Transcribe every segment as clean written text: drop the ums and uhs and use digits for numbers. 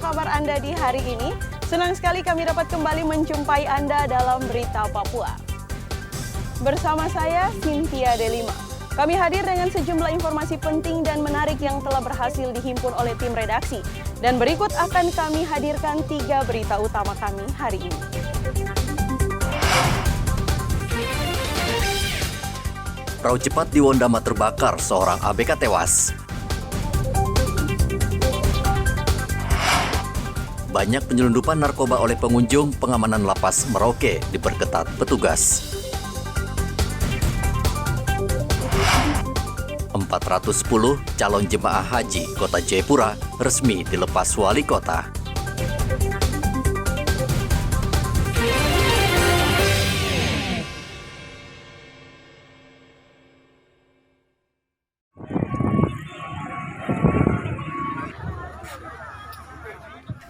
kabar Anda di hari ini? Senang sekali kami dapat kembali menjumpai Anda dalam Berita Papua. Bersama saya, Cynthia Delima. Kami hadir dengan sejumlah informasi penting dan menarik yang telah berhasil dihimpun oleh tim redaksi. Dan berikut akan kami hadirkan 3 berita utama kami hari ini. Perahu cepat di Wondama terbakar, seorang ABK tewas. Banyak penyelundupan narkoba oleh pengunjung, pengamanan lapas Merauke diperketat petugas. 410 calon jemaah haji Kota Jayapura resmi dilepas wali kota.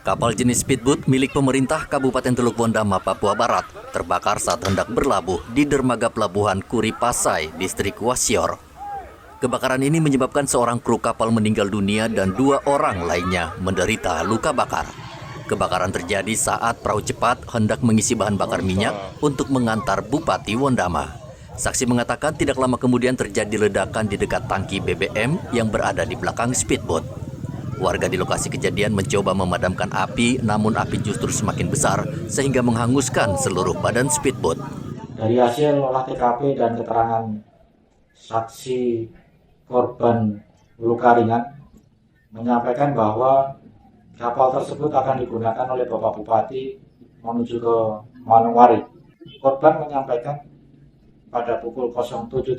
Kapal jenis speedboat milik pemerintah Kabupaten Teluk Wondama, Papua Barat, terbakar saat hendak berlabuh di dermaga pelabuhan Kuri Pasai, distrik Wasior. Kebakaran ini menyebabkan seorang kru kapal meninggal dunia dan 2 orang lainnya menderita luka bakar. Kebakaran terjadi saat perahu cepat hendak mengisi bahan bakar minyak untuk mengantar Bupati Wondama. Saksi mengatakan tidak lama kemudian terjadi ledakan di dekat tangki BBM yang berada di belakang speedboat. Warga di lokasi kejadian mencoba memadamkan api, namun api justru semakin besar sehingga menghanguskan seluruh badan speedboat. Dari hasil olah TKP dan keterangan saksi korban luka ringan menyampaikan bahwa kapal tersebut akan digunakan oleh Bapak Bupati menuju ke Manokwari. Korban menyampaikan pada pukul 07.30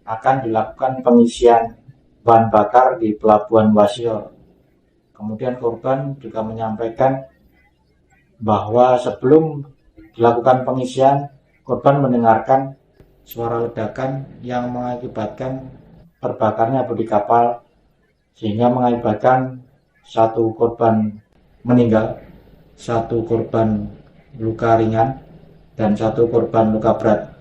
akan dilakukan pengisian bahan bakar di Pelabuhan Wasior. Kemudian korban juga menyampaikan bahwa sebelum dilakukan pengisian, korban mendengarkan suara ledakan yang mengakibatkan terbakarnya bodi kapal, sehingga mengakibatkan 1 korban meninggal, 1 korban luka ringan, dan 1 korban luka berat.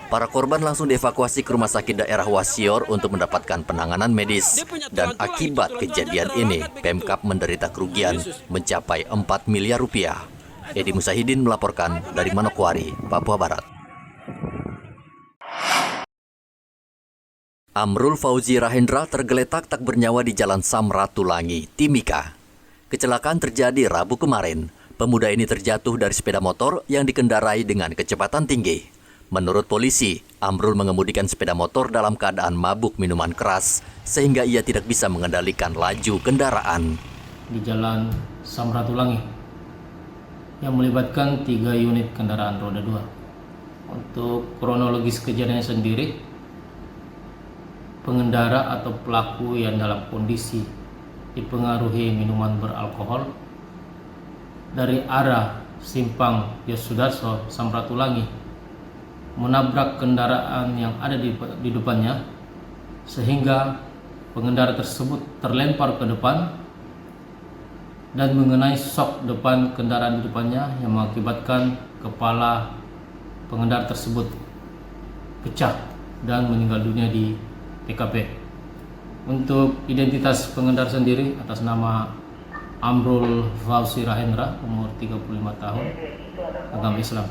Para korban langsung dievakuasi ke rumah sakit daerah Wasior untuk mendapatkan penanganan medis. Dan akibat kejadian ini, Pemkab menderita kerugian mencapai 4 miliar rupiah. Edi Musahidin melaporkan dari Manokwari, Papua Barat. Amrul Fauzi Rahendra tergeletak tak bernyawa di Jalan Samratulangi, Timika. Kecelakaan terjadi Rabu kemarin. Pemuda ini terjatuh dari sepeda motor yang dikendarai dengan kecepatan tinggi. Menurut polisi, Amrul mengemudikan sepeda motor dalam keadaan mabuk minuman keras sehingga ia tidak bisa mengendalikan laju kendaraan. Di Jalan Samratulangi yang melibatkan 3 unit kendaraan roda 2. Untuk kronologis kejadiannya sendiri, pengendara atau pelaku yang dalam kondisi dipengaruhi minuman beralkohol dari arah Simpang Yosudarso Samratulangi menabrak kendaraan yang ada di depannya, sehingga pengendara tersebut terlempar ke depan dan mengenai sok depan kendaraan di depannya yang mengakibatkan kepala pengendara tersebut pecah dan meninggal dunia di TKP. Untuk identitas pengendara sendiri atas nama Amrul Fauzi Rahendra, umur 35 tahun, agama Islam.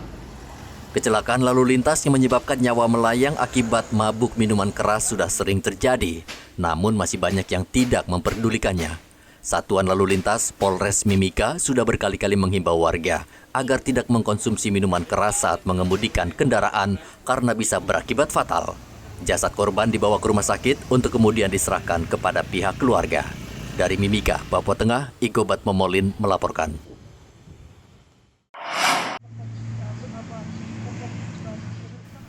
Kecelakaan lalu lintas yang menyebabkan nyawa melayang akibat mabuk minuman keras sudah sering terjadi, namun masih banyak yang tidak memperdulikannya. Satuan Lalu Lintas Polres Mimika sudah berkali-kali menghimbau warga agar tidak mengkonsumsi minuman keras saat mengemudikan kendaraan karena bisa berakibat fatal. Jasad korban dibawa ke rumah sakit untuk kemudian diserahkan kepada pihak keluarga. Dari Mimika, Papua Tengah, Ikobat Momolin melaporkan.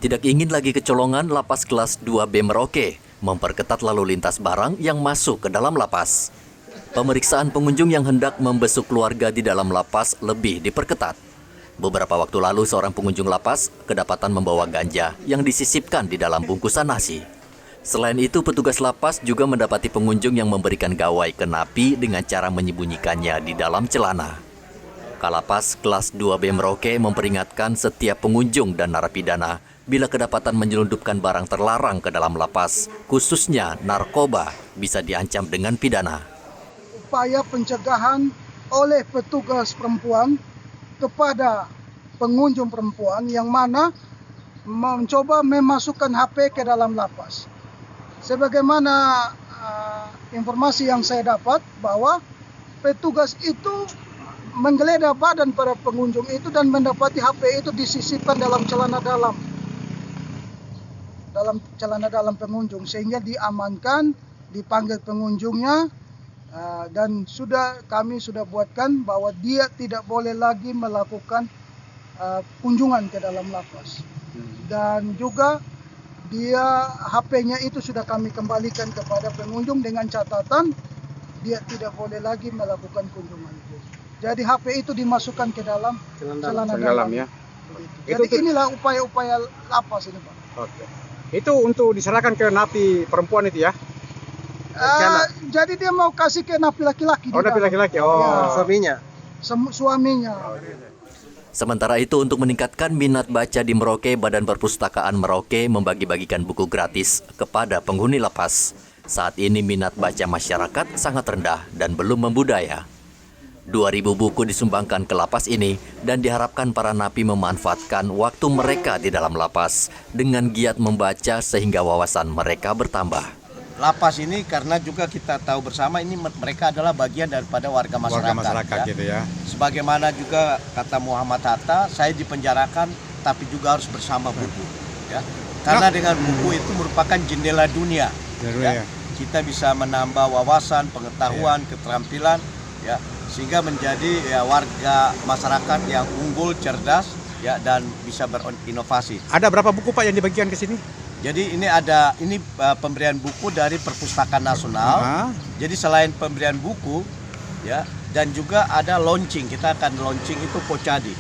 Tidak ingin lagi kecolongan, lapas kelas 2B Merauke memperketat lalu lintas barang yang masuk ke dalam lapas. Pemeriksaan pengunjung yang hendak membesuk keluarga di dalam lapas lebih diperketat. Beberapa waktu lalu seorang pengunjung lapas kedapatan membawa ganja yang disisipkan di dalam bungkusan nasi. Selain itu, petugas lapas juga mendapati pengunjung yang memberikan gawai ke napi dengan cara menyembunyikannya di dalam celana. Kalapas kelas 2B Merauke memperingatkan setiap pengunjung dan narapidana bila kedapatan menyelundupkan barang terlarang ke dalam lapas, khususnya narkoba, bisa diancam dengan pidana. Upaya pencegahan oleh petugas perempuan kepada pengunjung perempuan yang mana mencoba memasukkan HP ke dalam lapas. Sebagaimana informasi yang saya dapat bahwa petugas itu menggeledah badan para pengunjung itu dan mendapati HP itu disisipkan dalam celana dalam pengunjung, sehingga diamankan, dipanggil pengunjungnya, dan kami sudah buatkan bahwa dia tidak boleh lagi melakukan kunjungan ke dalam lapas. Dan juga dia HP-nya itu sudah kami kembalikan kepada pengunjung dengan catatan dia tidak boleh lagi melakukan kunjungan itu. Jadi HP itu dimasukkan ke dalam celana dalam ya. Jadi inilah upaya-upaya lapas ini, Pak. Oke. Itu untuk diserahkan ke napi perempuan itu ya? Jadi dia mau kasih ke napi laki-laki. Oh, napi laki-laki. Oh, ya. suaminya. Suaminya. Sementara itu, untuk meningkatkan minat baca di Merauke, Badan Perpustakaan Merauke membagi-bagikan buku gratis kepada penghuni lapas. Saat ini minat baca masyarakat sangat rendah dan belum membudaya. 2.000 buku disumbangkan ke lapas ini dan diharapkan para napi memanfaatkan waktu mereka di dalam lapas dengan giat membaca sehingga wawasan mereka bertambah. Lapas ini karena juga kita tahu bersama ini mereka adalah bagian daripada warga masyarakat ya. Gitu ya. Sebagaimana juga kata Muhammad Hatta, saya dipenjarakan tapi juga harus bersama buku ya. Karena dengan buku itu merupakan jendela dunia. Ya. Kita bisa menambah wawasan, pengetahuan, keterampilan ya, sehingga menjadi ya warga masyarakat yang unggul, cerdas ya, dan bisa berinovasi. Ada berapa buku Pak yang dibagikan ke sini? Jadi ini pemberian buku dari Perpustakaan Nasional. Jadi selain pemberian buku ya, dan juga ada launching. Kita akan launching itu Pocadi,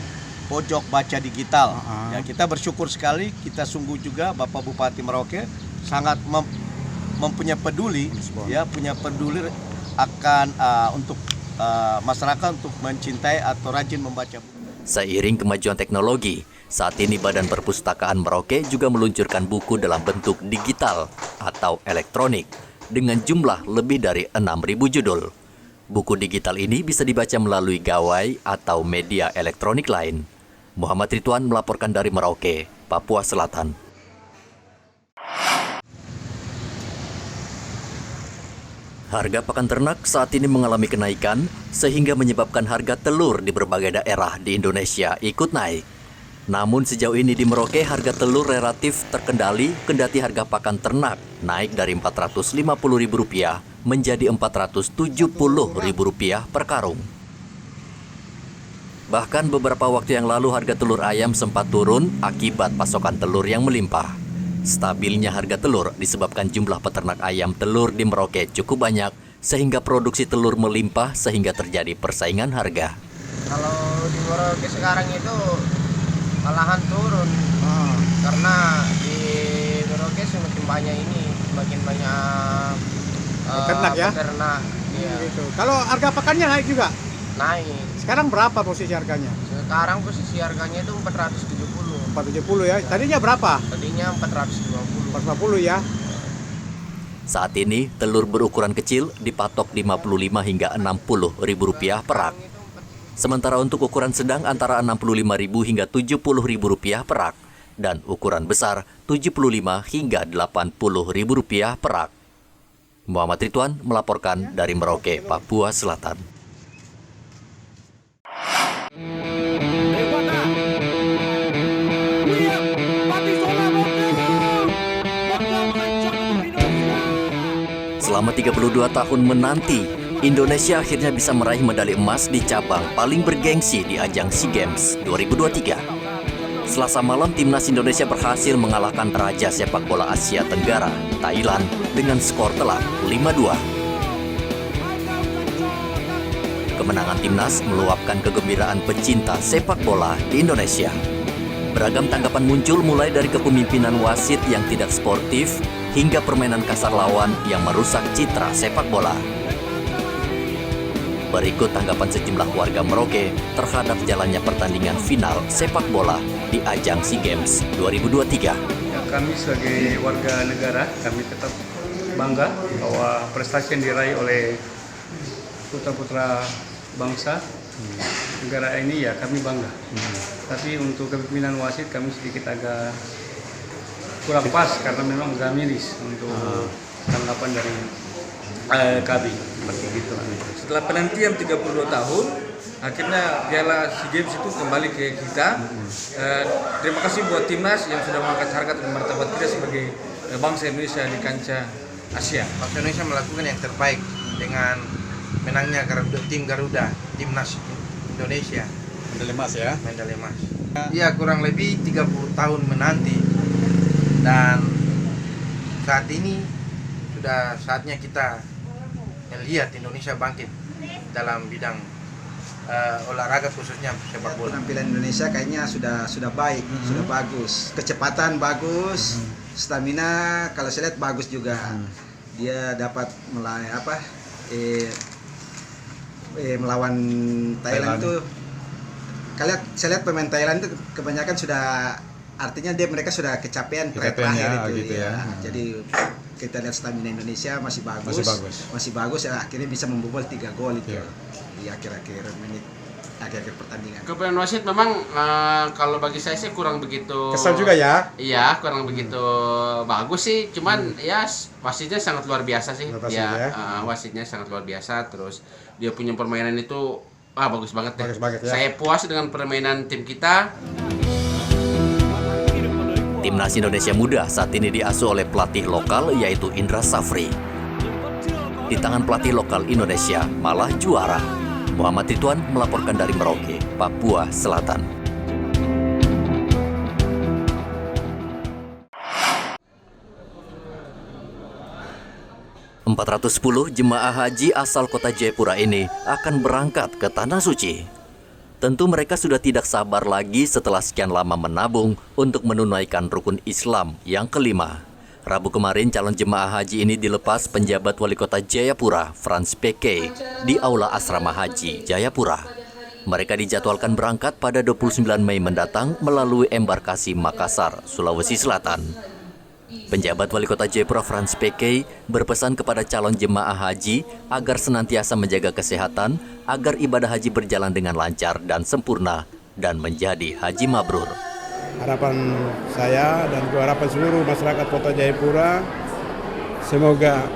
Pojok Baca Digital. Ya, kita bersyukur sekali, kita sungguh juga Bapak Bupati Merauke sangat mempunyai peduli ya, punya peduli akan untuk masyarakat untuk mencintai atau rajin membaca buku. Seiring kemajuan teknologi, saat ini Badan Perpustakaan Merauke juga meluncurkan buku dalam bentuk digital atau elektronik dengan jumlah lebih dari 6.000 judul. Buku digital ini bisa dibaca melalui gawai atau media elektronik lain. Muhammad Ridwan melaporkan dari Merauke, Papua Selatan. Harga pakan ternak saat ini mengalami kenaikan sehingga menyebabkan harga telur di berbagai daerah di Indonesia ikut naik. Namun sejauh ini di Merauke harga telur relatif terkendali kendati harga pakan ternak naik dari Rp450.000 menjadi Rp470.000 per karung. Bahkan beberapa waktu yang lalu harga telur ayam sempat turun akibat pasokan telur yang melimpah. Stabilnya harga telur disebabkan jumlah peternak ayam telur di Merauke cukup banyak sehingga produksi telur melimpah sehingga terjadi persaingan harga. Kalau di Merauke sekarang itu malahan turun karena di Merauke semakin banyak peternak ya? Peternak, iya. Gitu. Kalau harga pakannya naik juga? Naik. Sekarang berapa posisi harganya? Sekarang posisi harganya itu 470. 470 ya. Tadinya berapa? Tadinya 450. 450 ya. Saat ini telur berukuran kecil dipatok Rp55 hingga Rp60.000 per rak. Sementara untuk ukuran sedang antara Rp65.000 hingga Rp70.000 per rak dan ukuran besar Rp75 hingga Rp80.000 per rak. Muhammad Ridwan melaporkan dari Merauke, Papua Selatan. Selama 32 tahun menanti, Indonesia akhirnya bisa meraih medali emas di cabang paling bergengsi di ajang SEA Games 2023. Selasa malam, timnas Indonesia berhasil mengalahkan Raja Sepak Bola Asia Tenggara, Thailand, dengan skor telak 5-2. Kemenangan timnas meluapkan kegembiraan pecinta sepak bola di Indonesia. Beragam tanggapan muncul mulai dari kepemimpinan wasit yang tidak sportif hingga permainan kasar lawan yang merusak citra sepak bola. Berikut tanggapan sejumlah warga Merauke terhadap jalannya pertandingan final sepak bola di ajang SEA Games 2023. Ya, kami sebagai warga negara, kami tetap bangga bahwa prestasi yang diraih oleh putra-putra bangsa negara ini, ya kami bangga. Tapi untuk kepemimpinan wasit kami sedikit agak kurang pas karena memang agak miris untuk tanggapan dari kami seperti itu. Setelah penantian 32 tahun, akhirnya Piala SEA Games itu kembali ke kita. Terima kasih buat timnas yang sudah mengangkat harkat dan martabat kita sebagai bangsa Indonesia di kancah Asia. Bangsa Indonesia melakukan yang terbaik dengan menangnya tim Garuda, timnas Indonesia. Medali emas ya. Medali emas. Iya, kurang lebih 30 tahun menanti, dan saat ini sudah saatnya kita melihat Indonesia bangkit dalam bidang olahraga, khususnya sepak bola. Penampilan Indonesia kayaknya sudah baik, sudah bagus. Kecepatan bagus, stamina kalau saya lihat bagus juga. Dia dapat melawan Thailand itu. Saya lihat pemain Thailand itu kebanyakan sudah, artinya mereka sudah kecapean terakhir itu ya. Jadi kita lihat stamina Indonesia masih bagus ya, akhirnya bisa membobol 3 gol itu di akhir-akhir pertandingan. Kepemimpinan wasit memang kalau bagi saya sih kurang begitu kesal juga ya. Iya, kurang begitu bagus sih, cuman ya wasitnya sangat luar biasa sih. Wasitnya sangat luar biasa, terus dia punya permainan itu bagus banget deh. Saya puas dengan permainan tim kita. Timnas Indonesia Muda saat ini diasuh oleh pelatih lokal yaitu Indra Safri. Di tangan pelatih lokal Indonesia malah juara. Muhammad Ridwan melaporkan dari Merauke, Papua Selatan. ...410 jemaah haji asal kota Jayapura ini akan berangkat ke Tanah Suci. Tentu mereka sudah tidak sabar lagi setelah sekian lama menabung untuk menunaikan rukun Islam yang kelima. Rabu kemarin calon jemaah haji ini dilepas penjabat wali kota Jayapura, Frans PK, di Aula Asrama Haji Jayapura. Mereka dijadwalkan berangkat pada 29 Mei mendatang melalui embarkasi Makassar, Sulawesi Selatan. Penjabat wali kota Jayapura, Frans PK, berpesan kepada calon jemaah haji agar senantiasa menjaga kesehatan agar ibadah haji berjalan dengan lancar dan sempurna dan menjadi haji mabrur. Harapan saya dan harapan seluruh masyarakat kota Jayapura, semoga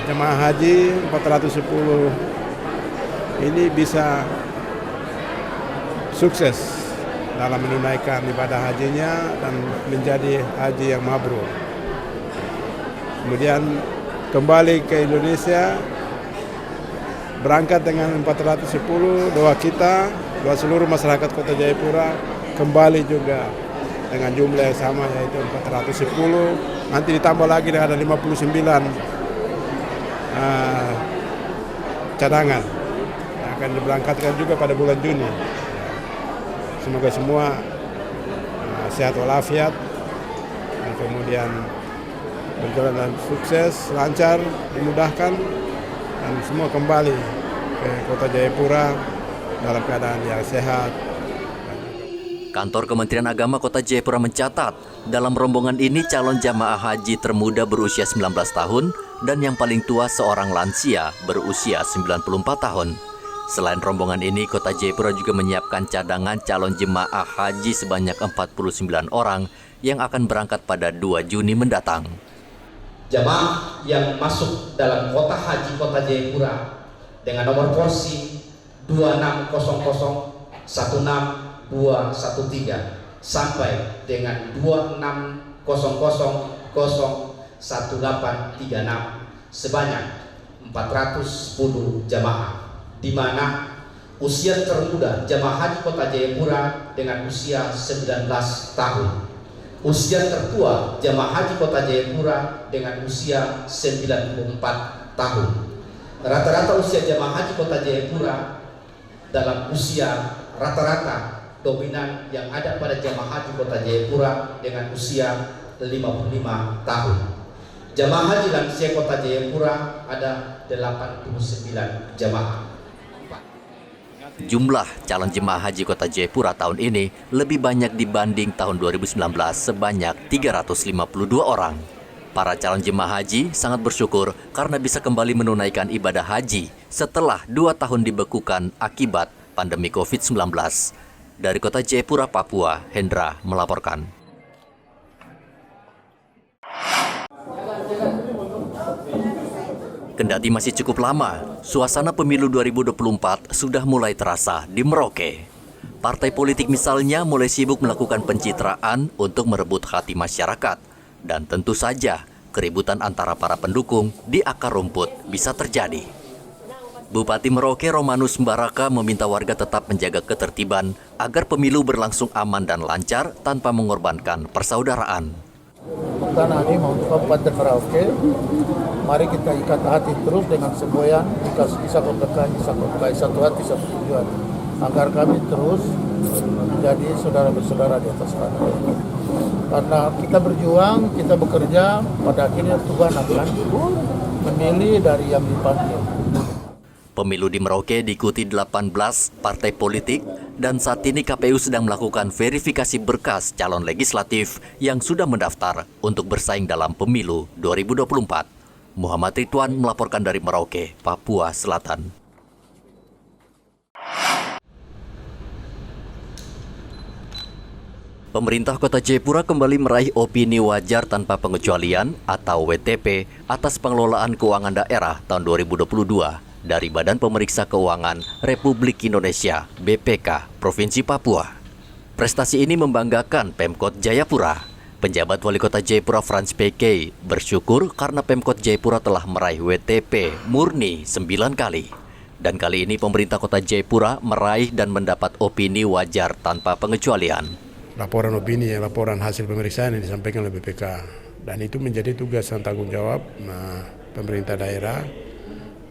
jemaah haji 410 ini bisa sukses dalam menunaikan ibadah hajinya dan menjadi haji yang mabrur. Kemudian kembali ke Indonesia, berangkat dengan 410, doa kita, doa seluruh masyarakat kota Jayapura kembali juga dengan jumlah yang sama yaitu 410. Nanti ditambah lagi dengan ada 59 cadangan yang akan diberangkatkan juga pada bulan Juni. Semoga semua sehat walafiat dan kemudian berjalan dengan sukses, lancar, dimudahkan dan semua kembali ke kota Jayapura dalam keadaan yang sehat. Kantor Kementerian Agama Kota Jayapura mencatat, dalam rombongan ini calon jamaah haji termuda berusia 19 tahun dan yang paling tua seorang lansia berusia 94 tahun. Selain rombongan ini, Kota Jayapura juga menyiapkan cadangan calon jemaah haji sebanyak 49 orang yang akan berangkat pada 2 Juni mendatang. Jemaah yang masuk dalam kota haji Kota Jayapura dengan nomor porsi 260016 213 sampai dengan 26001836 sebanyak 410 jamaah, di mana usia termuda jamaah haji Kota Jayapura dengan usia 19 tahun, usia tertua jamaah haji Kota Jayapura dengan usia 94 tahun. Rata-rata usia jamaah haji Kota Jayapura dalam usia rata-rata dominan yang ada pada jamaah haji Kota Jayapura dengan usia 55 tahun. Jamaah haji lansia Kota Jayapura ada 89 jamaah. Jumlah calon jemaah haji Kota Jayapura tahun ini lebih banyak dibanding tahun 2019 sebanyak 352 orang. Para calon jemaah haji sangat bersyukur karena bisa kembali menunaikan ibadah haji setelah 2 tahun dibekukan akibat pandemi COVID-19. Dari Kota Jayapura, Papua, Hendra melaporkan. Kendati masih cukup lama, suasana pemilu 2024 sudah mulai terasa di Merauke. Partai politik misalnya mulai sibuk melakukan pencitraan untuk merebut hati masyarakat. Dan tentu saja, keributan antara para pendukung di akar rumput bisa terjadi. Bupati Merauke Romanus Mbaraka meminta warga tetap menjaga ketertiban agar pemilu berlangsung aman dan lancar tanpa mengorbankan persaudaraan. Tanah ini untuk Kabupaten Merauke, mari kita ikat hati terus dengan semboyan, bisa berkait satu hati, satu tujuan, agar kami terus menjadi saudara-bersaudara di atas tanah. Karena kita berjuang, kita bekerja, pada akhirnya Tuhan akan memilih dari yang dipanggil. Pemilu di Merauke diikuti 18 partai politik dan saat ini KPU sedang melakukan verifikasi berkas calon legislatif yang sudah mendaftar untuk bersaing dalam pemilu 2024. Muhammad Ridwan melaporkan dari Merauke, Papua Selatan. Pemerintah Kota Jayapura kembali meraih opini wajar tanpa pengecualian atau WTP atas pengelolaan keuangan daerah tahun 2022 dari Badan Pemeriksa Keuangan Republik Indonesia (BPK) Provinsi Papua. Prestasi ini membanggakan Pemkot Jayapura. Penjabat Wali Kota Jayapura Frans PK bersyukur karena Pemkot Jayapura telah meraih WTP murni 9 kali. Dan kali ini pemerintah Kota Jayapura meraih dan mendapat opini wajar tanpa pengecualian. Laporan opini, laporan hasil pemeriksaan yang disampaikan oleh BPK. Dan itu menjadi tugas dan tanggung jawab pemerintah daerah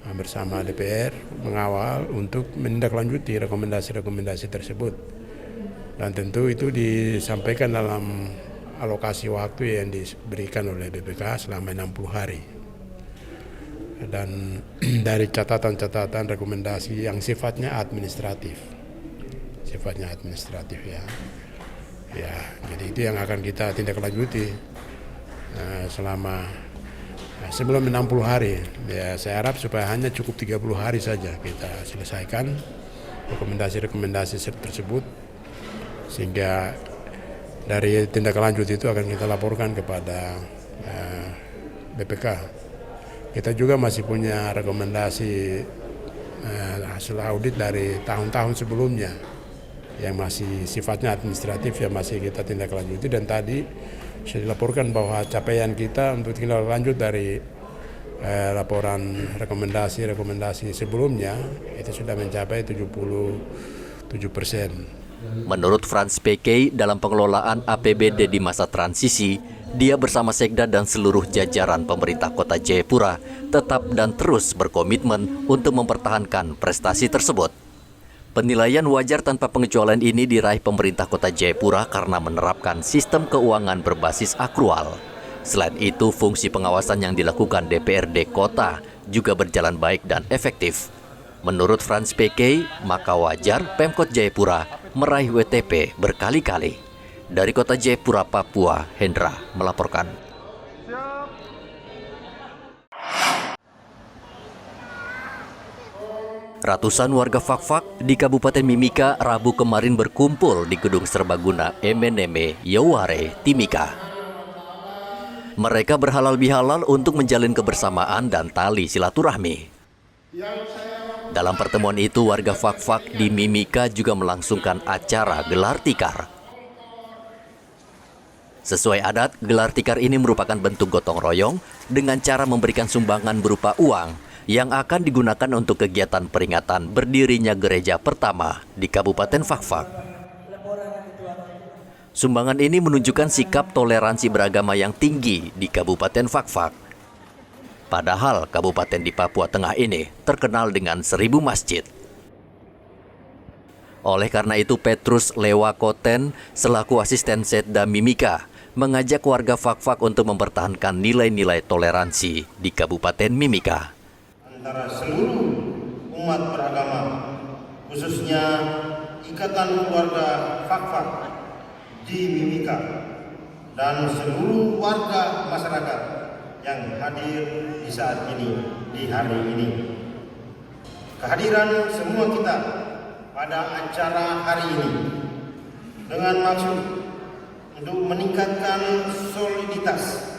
bersama DPR mengawal untuk menindaklanjuti rekomendasi-rekomendasi tersebut. Dan tentu itu disampaikan dalam alokasi waktu yang diberikan oleh BPK selama 60 hari. Dan dari catatan-catatan rekomendasi yang sifatnya administratif. Ya. Ya, jadi itu yang akan kita tindaklanjuti selama sebelum 60 hari. Ya, saya harap supaya hanya cukup 30 hari saja kita selesaikan rekomendasi-rekomendasi tersebut, sehingga dari tindak lanjut itu akan kita laporkan kepada BPK. Kita juga masih punya rekomendasi hasil audit dari tahun-tahun sebelumnya yang masih sifatnya administratif, yang masih kita tindak lanjuti. Dan tadi saya dilaporkan bahwa capaian kita untuk tindak lanjut dari laporan rekomendasi sebelumnya itu sudah mencapai 77%. Menurut Frans PK, dalam pengelolaan APBD di masa transisi, dia bersama Sekda dan seluruh jajaran pemerintah Kota Jayapura tetap dan terus berkomitmen untuk mempertahankan prestasi tersebut. Penilaian wajar tanpa pengecualian ini diraih pemerintah Kota Jayapura karena menerapkan sistem keuangan berbasis akrual. Selain itu, fungsi pengawasan yang dilakukan DPRD Kota juga berjalan baik dan efektif. Menurut Frans PK, maka wajar Pemkot Jayapura meraih WTP berkali-kali. Dari Kota Jayapura, Papua, Hendra melaporkan. Ratusan warga Fakfak di Kabupaten Mimika Rabu kemarin berkumpul di Gedung Serbaguna MNM Yoware, Timika. Mereka berhalal bihalal untuk menjalin kebersamaan dan tali silaturahmi. Dalam pertemuan itu, warga Fakfak di Mimika juga melangsungkan acara gelar tikar. Sesuai adat, gelar tikar ini merupakan bentuk gotong royong dengan cara memberikan sumbangan berupa uang yang akan digunakan untuk kegiatan peringatan berdirinya gereja pertama di Kabupaten Fakfak. Sumbangan ini menunjukkan sikap toleransi beragama yang tinggi di Kabupaten Fakfak. Padahal kabupaten di Papua Tengah ini terkenal dengan 1000 masjid. Oleh karena itu, Petrus Lewakoten selaku asisten Setda Mimika mengajak warga Fakfak untuk mempertahankan nilai-nilai toleransi di Kabupaten Mimika. antara seluruh umat beragama, khususnya Ikatan Keluarga Fakfak di Mimika dan seluruh warga masyarakat yang hadir di saat ini, di hari ini. Kehadiran semua kita pada acara hari ini dengan maksud untuk meningkatkan soliditas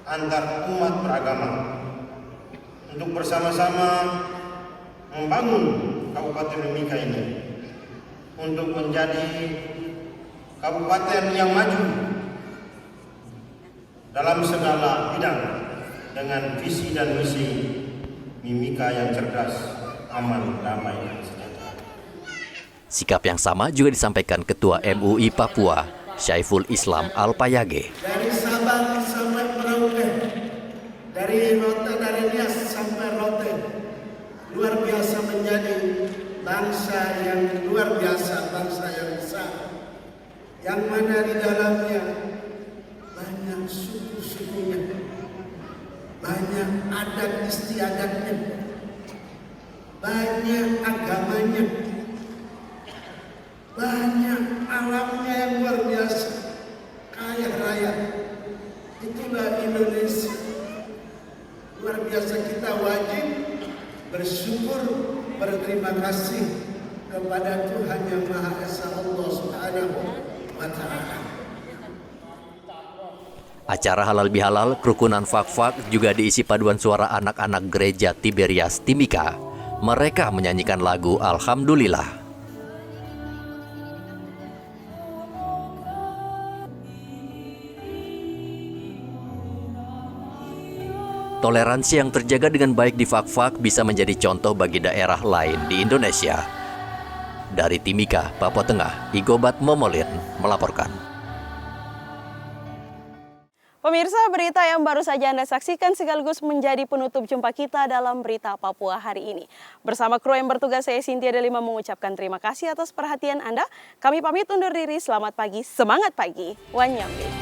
antar umat beragama, untuk bersama-sama membangun Kabupaten Mimika ini untuk menjadi kabupaten yang maju dalam segala bidang dengan visi dan misi Mimika yang cerdas, aman, damai, dan sejahtera. Sikap yang sama juga disampaikan Ketua MUI Papua, Syaiful Islam Alpayage. Dari Sabang sampai Merauke, dari Rote, dari Nias sampai Rote, luar biasa menjadi bangsa yang luar biasa, bangsa yang besar, yang mana di dalamnya banyak suku-sukunya, banyak adat istiadatnya, banyak agamanya, banyak alamnya yang luar biasa, kaya raya. Itulah Indonesia. Luar biasa, kita wajib bersyukur, berterima kasih kepada Tuhan Yang Maha Esa, Allah Subhanahu wa Ta'ala. Acara halal bihalal kerukunan Fakfak juga diisi paduan suara anak-anak gereja Tiberias Timika. Mereka menyanyikan lagu Alhamdulillah. Toleransi yang terjaga dengan baik di Fakfak bisa menjadi contoh bagi daerah lain di Indonesia. Dari Timika, Papua Tengah, Igobat Momolin melaporkan. Pemirsa, berita yang baru saja Anda saksikan sekaligus menjadi penutup jumpa kita dalam Berita Papua hari ini. Bersama kru yang bertugas, saya Cynthia Delima mengucapkan terima kasih atas perhatian Anda. Kami pamit undur diri, selamat pagi, semangat pagi, Wanyambe.